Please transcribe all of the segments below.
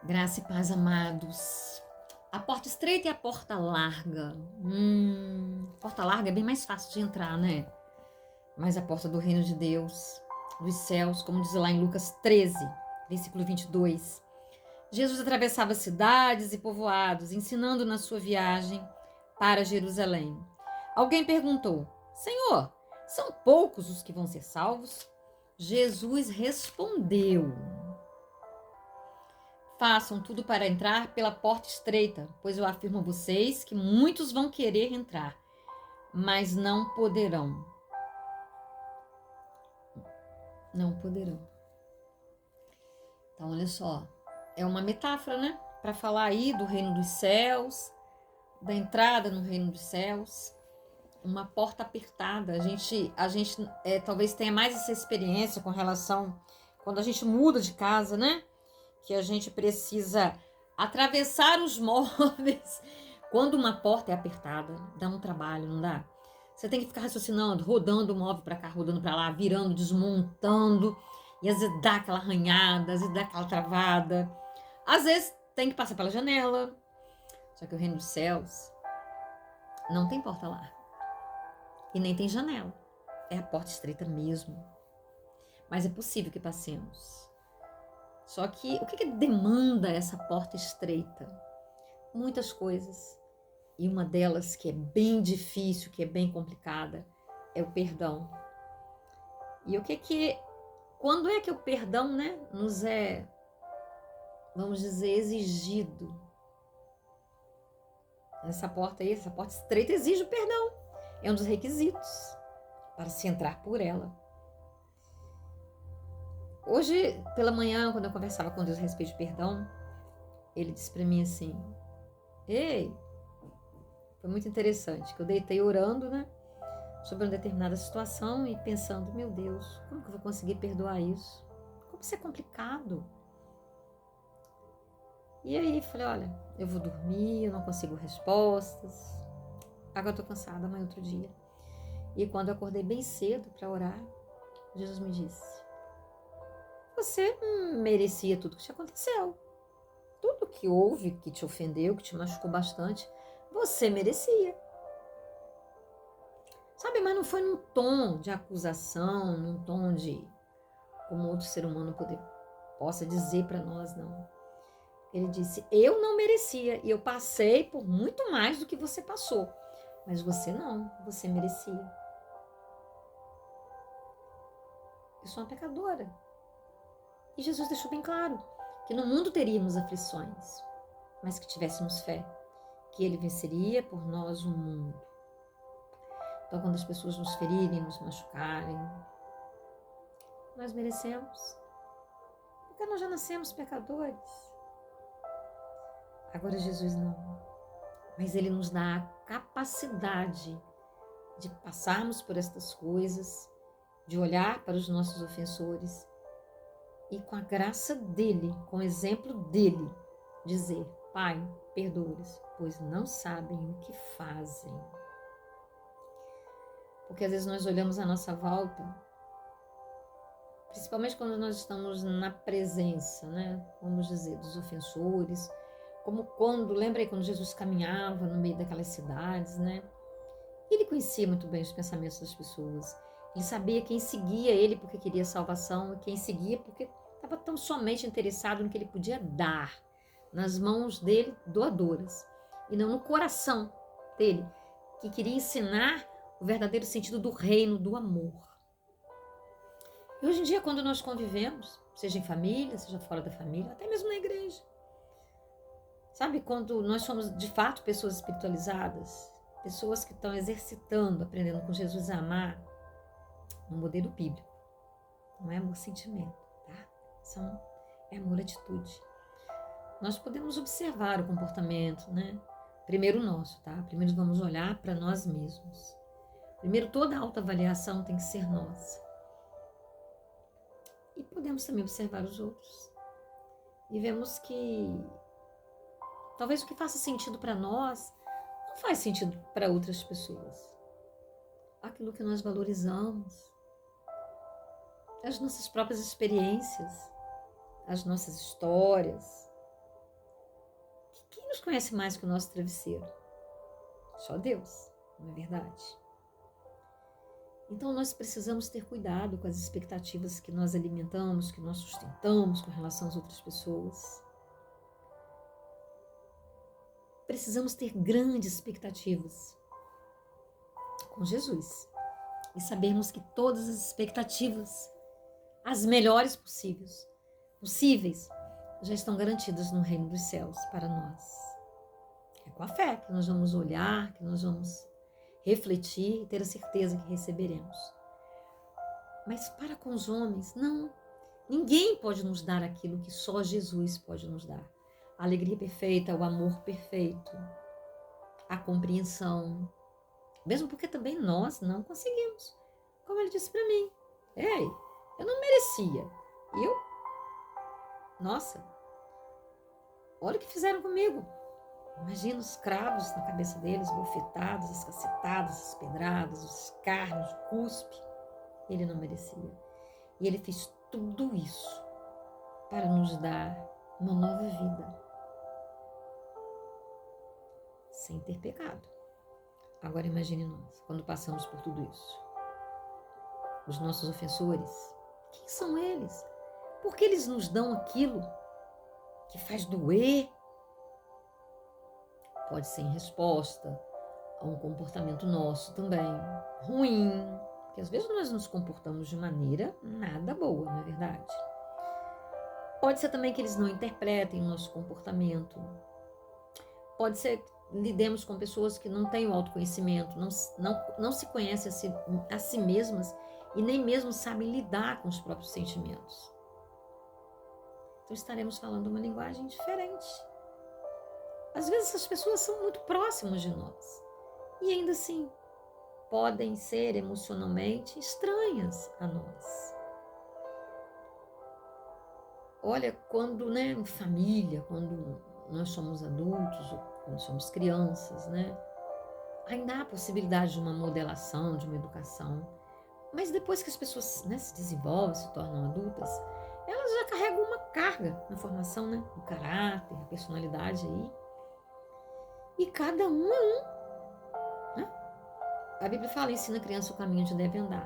Graça e paz, amados. A porta estreita e a porta larga. A porta larga é bem mais fácil de entrar, né? Mas a porta do reino de Deus, dos céus, como diz lá em Lucas 13, versículo 22. Jesus atravessava cidades e povoados, ensinando na sua viagem para Jerusalém. Alguém perguntou: Senhor, são poucos os que vão ser salvos? Jesus respondeu: Façam tudo para entrar pela porta estreita, pois eu afirmo a vocês que muitos vão querer entrar, mas não poderão. Não poderão. Então, olha só, é uma metáfora, né? Para falar aí do reino dos céus, da entrada no reino dos céus, uma porta apertada. A gente talvez tenha mais essa experiência com relação quando a gente muda de casa, né? Que a gente precisa atravessar os móveis. Quando uma porta é apertada, dá um trabalho, não dá? Você tem que ficar raciocinando, rodando o móvel para cá, rodando para lá, virando, desmontando, e às vezes dá aquela arranhada, às vezes dá aquela travada. Às vezes tem que passar pela janela. Só que o reino dos céus não tem porta larga e nem tem janela. É a porta estreita mesmo. Mas é possível que passemos. Só que o que demanda essa porta estreita? Muitas coisas. E uma delas que é bem difícil, que é bem complicada, é o perdão. E quando é que o perdão, né, nos é, vamos dizer, exigido? Essa porta aí, essa porta estreita exige o perdão. É um dos requisitos para se entrar por ela. Hoje, pela manhã, quando eu conversava com Deus a respeito de perdão, ele disse para mim assim: Ei, foi muito interessante, que eu deitei orando, né, sobre uma determinada situação e pensando, meu Deus, como que eu vou conseguir perdoar isso? Como isso é complicado. E aí falei, olha, eu vou dormir, eu não consigo respostas, agora eu tô cansada, amanhã é outro dia. E quando eu acordei bem cedo para orar, Jesus me disse, você merecia tudo que te aconteceu. Tudo que houve, que te ofendeu, que te machucou bastante, você merecia. Sabe, mas não foi num tom de acusação, num tom de como outro ser humano possa dizer para nós, não. Ele disse, eu não merecia e eu passei por muito mais do que você passou, mas você não, você merecia. Eu sou uma pecadora. E Jesus deixou bem claro que no mundo teríamos aflições, mas que tivéssemos fé, que Ele venceria por nós o mundo. Então, quando as pessoas nos ferirem, nos machucarem, nós merecemos, porque nós já nascemos pecadores. Agora Jesus não, mas Ele nos dá a capacidade de passarmos por estas coisas, de olhar para os nossos ofensores e com a graça dEle, com o exemplo dEle, dizer, Pai, perdoa-os, pois não sabem o que fazem. Porque às vezes nós olhamos à nossa volta, principalmente quando nós estamos na presença, né? Vamos dizer, dos ofensores, como lembra aí quando Jesus caminhava no meio daquelas cidades, né? Ele conhecia muito bem os pensamentos das pessoas. Ele sabia quem seguia ele porque queria salvação e quem seguia porque estava tão somente interessado no que ele podia dar nas mãos dele, doadoras, e não no coração dele, que queria ensinar o verdadeiro sentido do reino, do amor. E hoje em dia, quando nós convivemos, seja em família, seja fora da família, até mesmo na igreja, sabe, quando nós somos de fato pessoas espiritualizadas, pessoas que estão exercitando, aprendendo com Jesus a amar no modelo bíblico. Não é amor sentimento, tá? É amor atitude. Nós podemos observar o comportamento, né? Primeiro o nosso, tá? Primeiro vamos olhar para nós mesmos. Primeiro toda autoavaliação tem que ser nossa. E podemos também observar os outros. E vemos que talvez o que faça sentido para nós não faz sentido para outras pessoas. Aquilo que nós valorizamos, as nossas próprias experiências, as nossas histórias, nos conhece mais que o nosso travesseiro? Só Deus, não é verdade? Então nós precisamos ter cuidado com as expectativas que nós alimentamos, que nós sustentamos com relação às outras pessoas. Precisamos ter grandes expectativas com Jesus e sabermos que todas as expectativas, as melhores possíveis, já estão garantidas no reino dos céus para nós. É com a fé que nós vamos olhar, que nós vamos refletir e ter a certeza que receberemos. Mas para com os homens, não. Ninguém pode nos dar aquilo que só Jesus pode nos dar. A alegria perfeita, o amor perfeito, a compreensão. Mesmo porque também nós não conseguimos. Como ele disse para mim. Ei, eu não merecia. Nossa, olha o que fizeram comigo. Imagina os cravos na cabeça deles, bofetadas, as cacetadas, as pedradas, os escárnios, o cuspe. Ele não merecia. E ele fez tudo isso para nos dar uma nova vida. Sem ter pecado. Agora imagine nós, quando passamos por tudo isso. Os nossos ofensores, quem são eles? Por que eles nos dão aquilo que faz doer? Pode ser em resposta a um comportamento nosso também, ruim, porque às vezes nós nos comportamos de maneira nada boa, não é verdade? Pode ser também que eles não interpretem o nosso comportamento. Pode ser que lidemos com pessoas que não têm o autoconhecimento, não se conhecem a si mesmas e nem mesmo sabem lidar com os próprios sentimentos. Então estaremos falando uma linguagem diferente. Às vezes essas pessoas são muito próximas de nós e ainda assim podem ser emocionalmente estranhas a nós. Olha, quando, em família, quando nós somos adultos ou quando somos crianças, ainda há a possibilidade de uma modelação, de uma educação, mas depois que as pessoas se desenvolvem, se tornam adultas, elas já carregam uma carga na formação, do caráter, da personalidade aí. E cada um é um. A Bíblia fala, ensina a criança o caminho onde deve andar.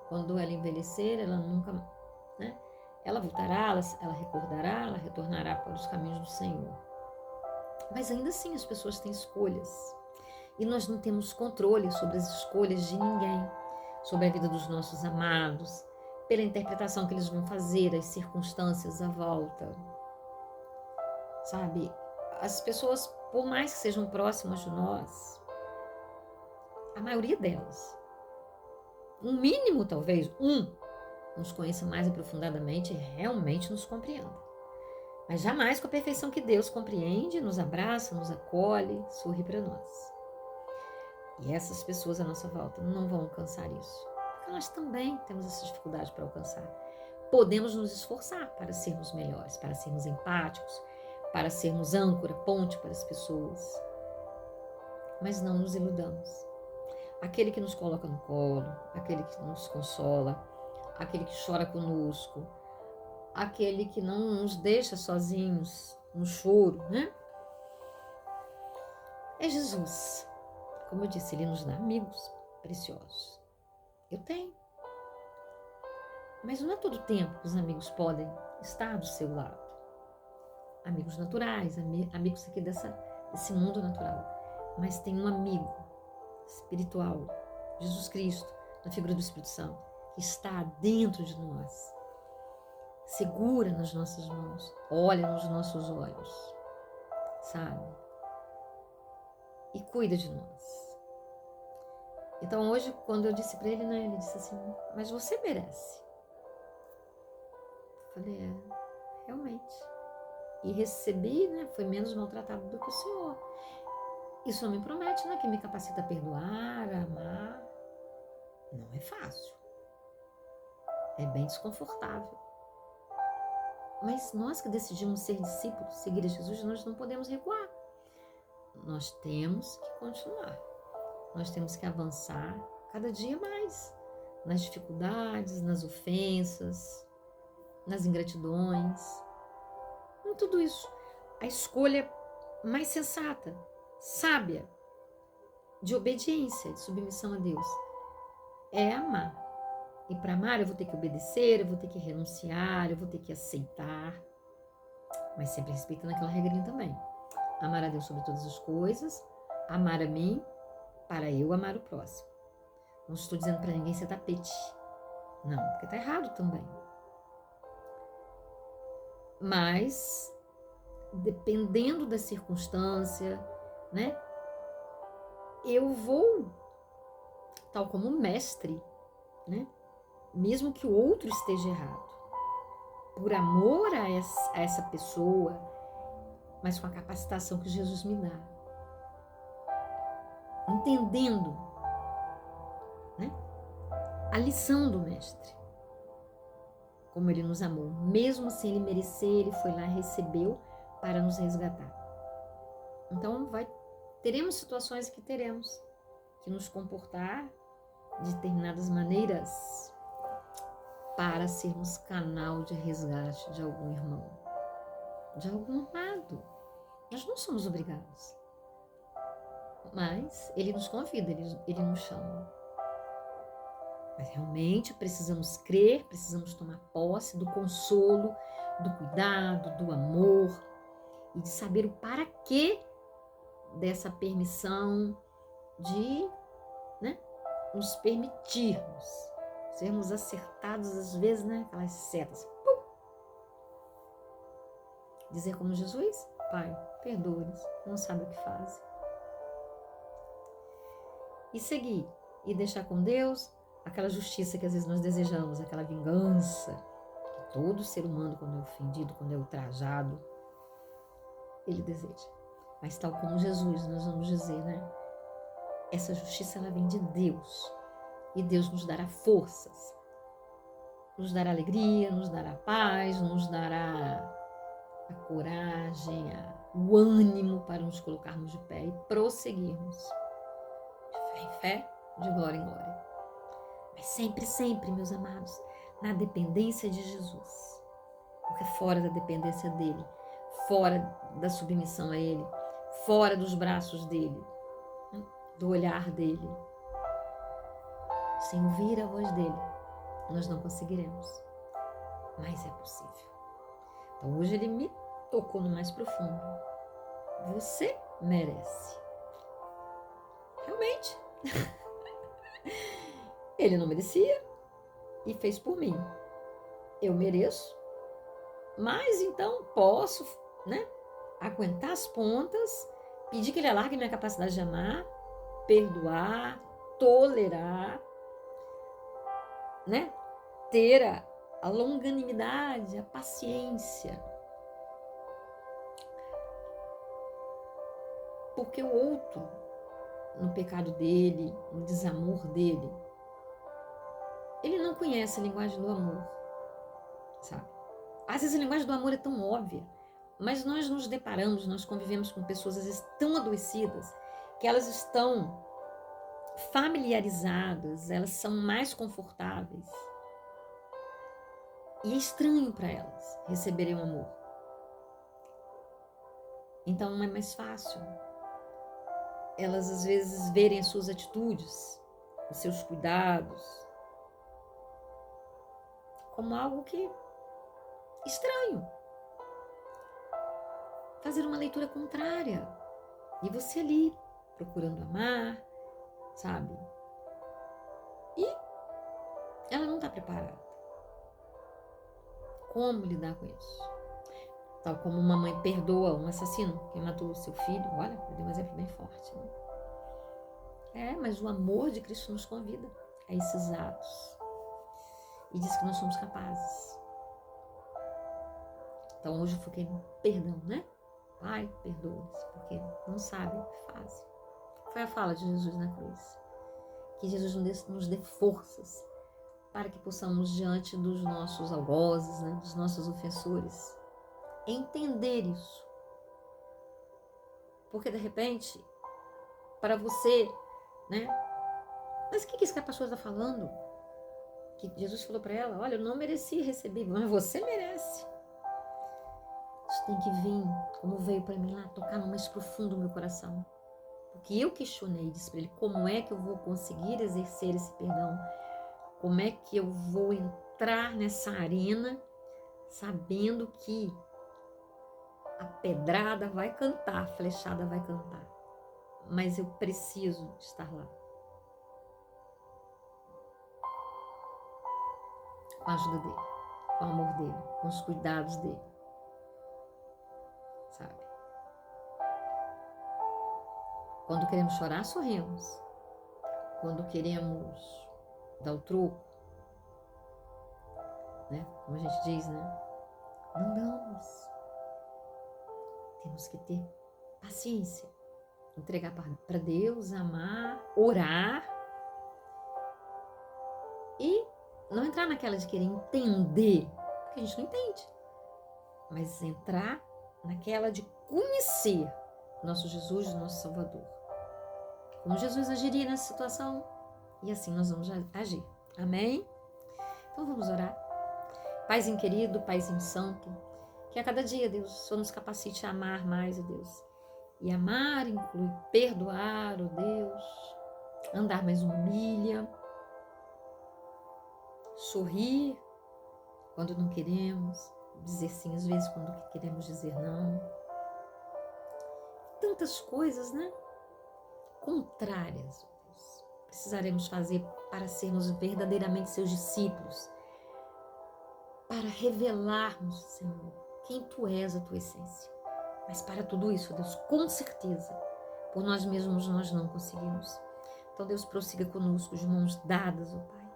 Quando ela envelhecer, ela nunca, ela voltará, ela recordará, ela retornará para os caminhos do Senhor. Mas ainda assim as pessoas têm escolhas. E nós não temos controle sobre as escolhas de ninguém, sobre a vida dos nossos amados, pela interpretação que eles vão fazer, as circunstâncias à volta. Sabe, as pessoas, por mais que sejam próximas de nós, a maioria delas, um mínimo talvez, nos conheça mais aprofundadamente e realmente nos compreenda. Mas jamais com a perfeição que Deus compreende, nos abraça, nos acolhe, sorri para nós. E essas pessoas à nossa volta não vão alcançar isso. Porque nós também temos essa dificuldade para alcançar. Podemos nos esforçar para sermos melhores, para sermos empáticos, para sermos âncora, ponte para as pessoas. Mas não nos iludamos. Aquele que nos coloca no colo, aquele que nos consola, aquele que chora conosco, aquele que não nos deixa sozinhos no choro, é Jesus. Como eu disse, ele nos dá amigos preciosos. Eu tenho. Mas não é todo tempo que os amigos podem estar do seu lado. Amigos naturais, amigos aqui desse mundo natural. Mas tem um amigo espiritual, Jesus Cristo, na figura do Espírito Santo, que está dentro de nós. Segura nas nossas mãos, olha nos nossos olhos, sabe? E cuida de nós. Então hoje, quando eu disse para ele, ele disse assim, mas você merece. Eu falei, realmente. E recebi, foi menos maltratado do que o Senhor. Isso me promete, que me capacita a perdoar, a amar. Não é fácil. É bem desconfortável. Mas nós que decidimos ser discípulos, seguir a Jesus, nós não podemos recuar. Nós temos que continuar. Nós temos que avançar cada dia mais. Nas dificuldades, nas ofensas, nas ingratidões. Em tudo isso. A escolha mais sensata, sábia, de obediência, de submissão a Deus, é amar. E para amar eu vou ter que obedecer, eu vou ter que renunciar, eu vou ter que aceitar, mas sempre respeitando aquela regrinha também. Amar a Deus sobre todas as coisas, amar a mim, para eu amar o próximo. Não estou dizendo para ninguém ser tapete. Não, porque está errado também. Mas, dependendo da circunstância, né? Eu vou, tal como mestre, né? Mesmo que o outro esteja errado, por amor a essa pessoa, mas com a capacitação que Jesus me dá. Entendendo, né? A lição do mestre. Como ele nos amou. Mesmo sem ele merecer, ele foi lá e recebeu para nos resgatar. Então, teremos situações que teremos que nos comportar de determinadas maneiras para sermos canal de resgate de algum irmão, de algum amado. Nós não somos obrigados. Mas ele nos convida, ele nos chama. Mas realmente precisamos crer, precisamos tomar posse do consolo, do cuidado, do amor e de saber o para quê dessa permissão de, né, nos permitirmos sermos acertados às vezes, né, aquelas setas. Pum! Dizer como Jesus: Pai, perdoa-lhes, não sabe o que fazem. E seguir e deixar com Deus aquela justiça que às vezes nós desejamos, aquela vingança que todo ser humano, quando é ofendido, quando é ultrajado, ele deseja. Mas tal como Jesus, nós vamos dizer, né? Essa justiça, ela vem de Deus. E Deus nos dará forças, nos dará alegria, nos dará paz, nos dará a coragem, o ânimo para nos colocarmos de pé e prosseguirmos. De fé em fé, de glória em glória. Mas sempre, sempre, meus amados, na dependência de Jesus. Porque fora da dependência dele, fora da submissão a ele, fora dos braços dele, do olhar dele, sem ouvir a voz dele, nós não conseguiremos. Mas é possível. Então hoje ele me tocou no mais profundo. Você merece. Realmente. Ele não merecia e fez por mim. Eu mereço, mas então posso, né, aguentar as pontas, pedir que ele alargue minha capacidade de amar, perdoar, tolerar, né, ter a longanimidade, a paciência. Porque o outro, no pecado dele, no desamor dele, ele não conhece a linguagem do amor, sabe? Às vezes a linguagem do amor é tão óbvia, mas nós nos deparamos, nós convivemos com pessoas às vezes tão adoecidas, que elas estão familiarizadas, elas são mais confortáveis. E é estranho para elas receberem o amor. Então não é mais fácil elas às vezes verem as suas atitudes, os seus cuidados, como algo que estranho. Fazer uma leitura contrária. E você ali, procurando amar, sabe? E ela não está preparada. Como lidar com isso? Tal como uma mãe perdoa um assassino que matou o seu filho. Olha, eu dei um exemplo bem forte, né? Mas o amor de Cristo nos convida a esses atos. E diz que nós somos capazes. Então hoje eu foquei no perdão, né? Pai, perdoa-os, porque não sabem o que fazem. Foi a fala de Jesus na cruz. Que Jesus nos dê forças para que possamos, diante dos nossos algozes, né, dos nossos ofensores, entender isso. Porque, de repente, para você, né? Mas o que esse pastor está falando? Que Jesus falou para ela: olha, eu não mereci receber, mas você merece. tem que vir, como veio para mim lá, tocar no mais profundo do meu coração. Porque eu questionei, disse para ele, como é que eu vou conseguir exercer esse perdão? Como é que eu vou entrar nessa arena sabendo que a pedrada vai cantar, a flechada vai cantar, mas eu preciso estar lá. Com a ajuda dele, com o amor dele, com os cuidados dele, sabe? Quando queremos chorar, sorrimos. Quando queremos dar o troco, né? Como a gente diz, né? Não damos. Temos que ter paciência, entregar para Deus, amar, orar e não entrar naquela de querer entender, porque a gente não entende, mas entrar naquela de conhecer nosso Jesus, nosso Salvador. Como Jesus agiria nessa situação, e assim nós vamos agir. Amém? Então vamos orar. Paizinho querido, Paizinho santo, que a cada dia, Deus, o Senhor nos capacite a amar mais, ó Deus. E amar inclui perdoar, ó Deus, andar mais uma milha, sorrir quando não queremos, dizer sim às vezes quando queremos dizer não. Tantas coisas, né? Contrárias, ó Deus, precisaremos fazer para sermos verdadeiramente seus discípulos, para revelarmos, Senhor, quem Tu és, a Tua essência. Mas para tudo isso, Deus, com certeza, por nós mesmos nós não conseguimos. Então, Deus, prossiga conosco de mãos dadas, ó Pai,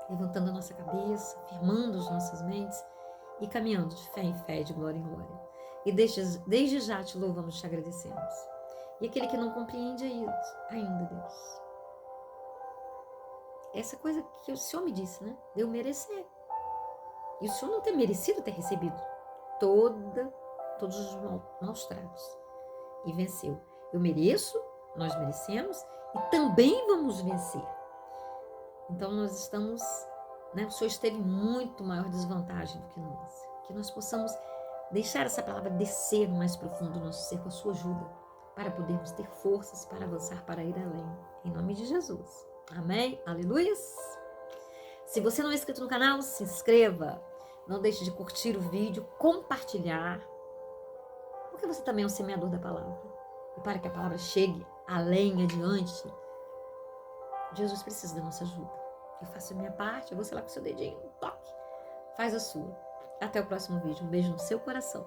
levantando a nossa cabeça, firmando as nossas mentes e caminhando de fé em fé, de glória em glória. E desde já Te louvamos e Te agradecemos. E aquele que não compreende ainda, Deus, essa coisa que o Senhor me disse, né? De eu merecer. E o Senhor não ter merecido ter recebido todos os maus tratos. E venceu. Eu mereço, nós merecemos e também vamos vencer. Então nós estamos, né? O Senhor esteve em muito maior desvantagem do que nós. Que nós possamos deixar essa palavra descer no mais profundo do nosso ser com a sua ajuda, para podermos ter forças para avançar, para ir além. Em nome de Jesus. Amém? Aleluias! Se você não é inscrito no canal, se inscreva. Não deixe de curtir o vídeo, compartilhar, porque você também é um semeador da palavra. E para que a palavra chegue além, adiante, Jesus precisa da nossa ajuda. Eu faço a minha parte, você lá com o seu dedinho, toque, faz a sua. Até o próximo vídeo. Um beijo no seu coração.